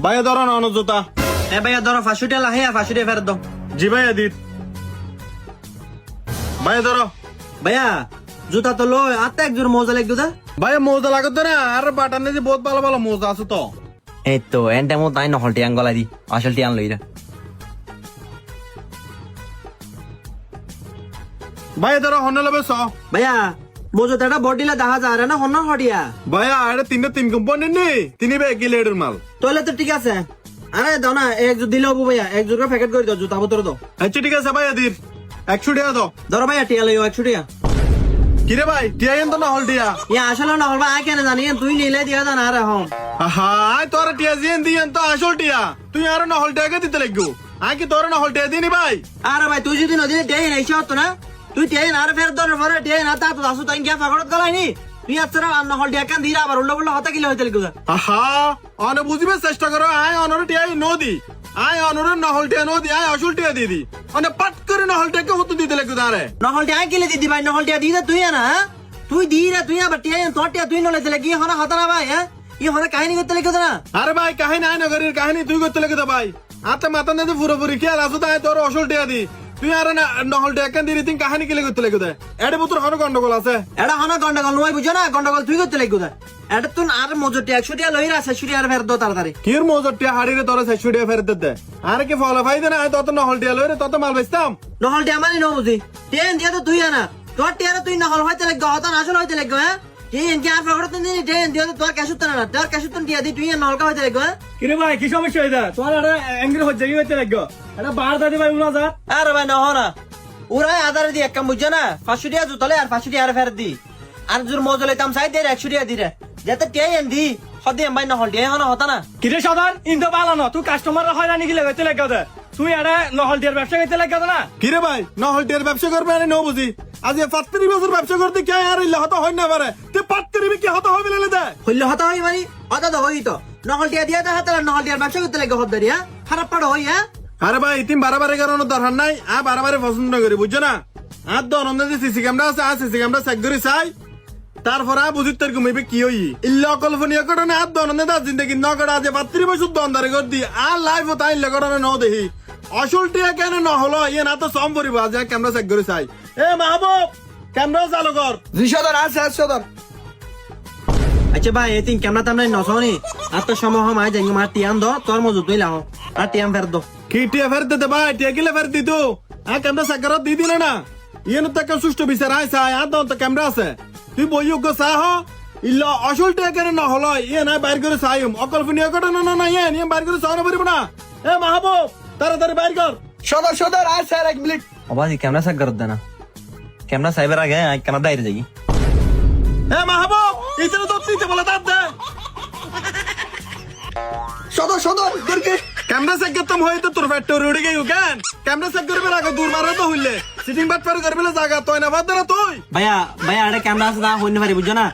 ভাইয়া ধরো না অন্য জুতা। ভাইয়া ধরো 500 টাকা লাহে 500 টাকা ফেরত দাও। জি ভাইয়া দিত। ভাইয়া ধরো। ভাইয়া জুতা তো লো আত্মা এক জোর মোজা লাগতো দা। ভাইয়া মোজা লাগতো না আর বাটানে যে বহুত ভালো ভালো মোজা আছে তো। এই তো এন্ড মো তাই নহল টিয়াং গলা দি আসল টিয়াং লইরা। ভাইয়া ধরো হন্না লবে স। ভাইয়া মোজোটা বডিলা দেখা যায় না হন্না হডিয়া। ভাইয়া আরে তিন কোম্পানি নেই তিনি বে গিলেডের মাল। তাহলে তো ঠিক আছে। আরে দাও না এক জোর দিলে হবো ভাইয়া এক জোর প্যাকেট করে দাও জুতা বোতল দাও। আচ্ছা ঠিক আছে ভাইয়া দিন 100 টাকা দাও। ধরো ভাইয়া টিয়া লইও 100 টাকা। কিরে ভাই টিয়া তো না হল টিয়া। ইয়া আসলে না হল ভাই কেন জানি তুই নিলে দিয়া জানা আরে হম। হাই তোর টিয়া জিন দিয়েন তো আসল টিয়া তুই আর না হল টিয়াকে দিতে লাগবো। আই কি তোর না হল টিয়া দিনি ভাই। আরে ভাই তুই যদি নদী টিয়া নাই হতো না তুই টিয়া না আর ফের ধরে পরে টিয়া না তা তো আসু তাই গিয়া ফাগড়ত গলাইনি তুই আছরা না হল টিয়া কান দিরা আবার উল্টো উল্টো হতা কিলে হইতে লাগবে। আহা অনে বুঝিবে চেষ্টা করো আই অনর টিয়া নদী আই অনর নহল টিয়া নদী আই আসল টিয়া দিদি অনে পাট করে নহল টিয়াকে হতো দিতে লাগবে তারে। নহল টিয়া কিলে দিদি ভাই নহল টিয়া দিদে তুই না তুই দিরা তুই আবার টিয়া তোর টিয়া তুই নলে দিলে কি হনা হতা না ভাই হ্যাঁ ই হনা কাহিনী করতে লাগবে না। আরে ভাই কাহিনী আই নগরের কাহিনী তুই করতে লাগবে ভাই আতে মাথা নেতে পুরোপুরি খেয়াল আসো তাই তোর আসল টিয়া দি তুই আর না নহল টিয়া কান দিরি তিন কাহিনী কিলে করতে লাগবে। এডে বুতর হন গন্ডগোল আছে। এটা হনা গন্ডগোল নয় বুঝো না গন্ডগোল তুই করতে লাগবে। এটা তুই আর মজুটি 100 টাকা লইরা 100 টাকা ফের দো তাড়াতাড়ি। কির মজর টিয়া হাড়িরে তোর 100 টাকা ফেরত দে। আরে কি ফলা ফাইদে না তত নহল টিয়া লইরে তত মাল বেচতাম। নহল টিয়া মানে ন বুঝি টেন দিয়া তো তুই না তোর টিয়া তুই নহল হইতে লাগবে হতা না আসল হইতে লাগবে হ্যাঁ টেন কি আর ফগড়ত দিনি টেন দিয়া তো তোর কাশুত না তোর কাশুত টিয়া দি তুই নহলকা হইতে লাগবে। কিরে ভাই কি সমস্যা হইতা তোমার এটা অ্যাঙ্গ্রি হচ্ছে কি হইতে লাগবে এটা বার দাদি ভাই উনা যা। আরে ভাই নহ না ওরাই আধারে দি এক কাম বুঝছো না 500 টাকা জুতলে আর 500 টাকা আর ফেরত দি আর জোর মজলে তাম সাই দে 100 টাকা দিরে যাতে টেন দি হদি ভাই নহল টিয়া হনা হতা না। কিরে সদার ইন্দো বালা ন তুই কাস্টমার হয়রানি গিলে হইতে লাগবে তুই এটা নহল টিয়ার ব্যবসা হইতে লাগবে না। কিরে ভাই নহল টিয়ার ব্যবসা করবে আরে ন বুঝি আজ 35 বছর ব্যবসা করতে কে আর ইল্লা হতা হয় না পারে তে 35 কি হতা হবে লেলে দে হইলে হতা হই মানে হতা তো হই তো নহল টিয়া দিয়া তো হাতে নহল টিয়ার ব্যবসা করতে লাগে হদ দাঁড়িয়া খারাপ পড়ো হই হ্যাঁ। আরে ভাই তিন বারবারে কারণ দরকার নাই আ বারবারে পছন্দ করি বুঝছো না আর দনন্দে যে সিসি ক্যামেরা আছে আ সিসি ক্যামেরা চেক করি চাই তারপর আ বুঝিত তার ঘুমাইবে কি হই ইল্লা কল্পনীয় ঘটনা আর দনন্দে তার জিন্দগি ন করা আছে 32 বছর দন্দারে কর দি আর লাইফ হতা ইল্লা ঘটনা ন দেখি আসল টিয়া কেন ন হলো ইয়ে না তো সম পরিব আজ ক্যামেরা চেক করি চাই। এ মাহবুব ক্যামেরা চালু কর। জি সদর আছে সদর। আচ্ছা ভাই এই তিন ক্যামেরা তামনে নসনি আর তো সময় হম আই যাই মার টিয়ান দো তোর মজুত তুই লাও আর টিয়ান ফের দো। কি টিয়া ফের দিতে ভাই টিয়া কিলে ফের দিত আ ক্যামেরা চেক কর দি দিলে না ইয়ে না তো সুষ্ঠু বিচার আই চাই আর তো ক্যামেরা আছে তুই বইয়োগ্য চাহ ইল্লা আসল টিয়া কেন ন হলো ইয়ে না বাইর করে চাইম অকল্পনীয় ঘটনা না না ইয়ে নিয়ে বাইর করে চাওয়া পারিব না। এ মাহবুব তাড়াতাড়ি বাইর কর। সদর সদর আছে আর 1 মিনিট। অবাজি ক্যামেরা চেক করত দেনা ক্যামেরা সাইবার আগে আই ক্যামেরা দাইরে যাই। এ মাহবুব ইতনে তো দিতে বলে দাঁত দে। সদর সদর দরকে ক্যামেরা চেক করতাম হয়তো তোর ফ্যাক্টর উড়ে গেল কেন ক্যামেরা চেক করবে আগে দূর মারা তো হইলে সিটিং বাট পার করবে জায়গা তুই না বাদ না তুই। ভাইয়া ভাইয়া আরে ক্যামেরা আছে না হইনি পারি বুঝছো না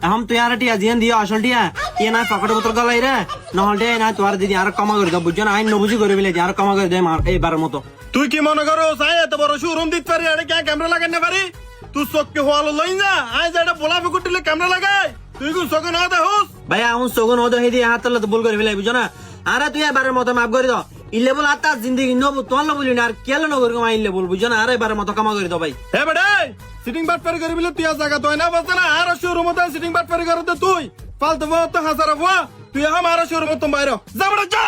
এখন তুই আর টিয়া জিয়ান দিও আসল টিয়া টিয়া না পকেটে বোতল গলাই রে নহল টিয়া না তোর দিদি আর কমা করে দাও বুঝছো না আইন নবুঝি করে বিলে আর কমা করে দে এইবারের মতো। তুই কি মনে করো চাই এত বড় শোরুম দিতে পারি আরে কে ক্যামেরা লাগাই না পারি তুই চোখকে হওয়ালো লই না আজ এটা পোলা ফুকুটিলে ক্যামেরা লাগাই তুই কোন চোখে না দেহুস। ভাইয়া এখন সগুন হদো হেদি হাত তলে তো ভুল করে বিলে বুঝছো না আরে তুই এবারের মতো মাফ করে দাও ইলে বল আর তার জিন্দগি নবু তোর না বলি না আর কেন নগর কমা ইলে বল বুঝছো না আরে এবারের মতো কামা করে দাও ভাই। হে বেডে সিটিং বাট পার করবি তুই আর জায়গা তুই না বাজে না আর শোরুম মতো সিটিং বাট পার করতে তুই ফালতু বহুত হাজার হওয়া তুই আমার শোরুম মতো বাইরে যা বড় যা।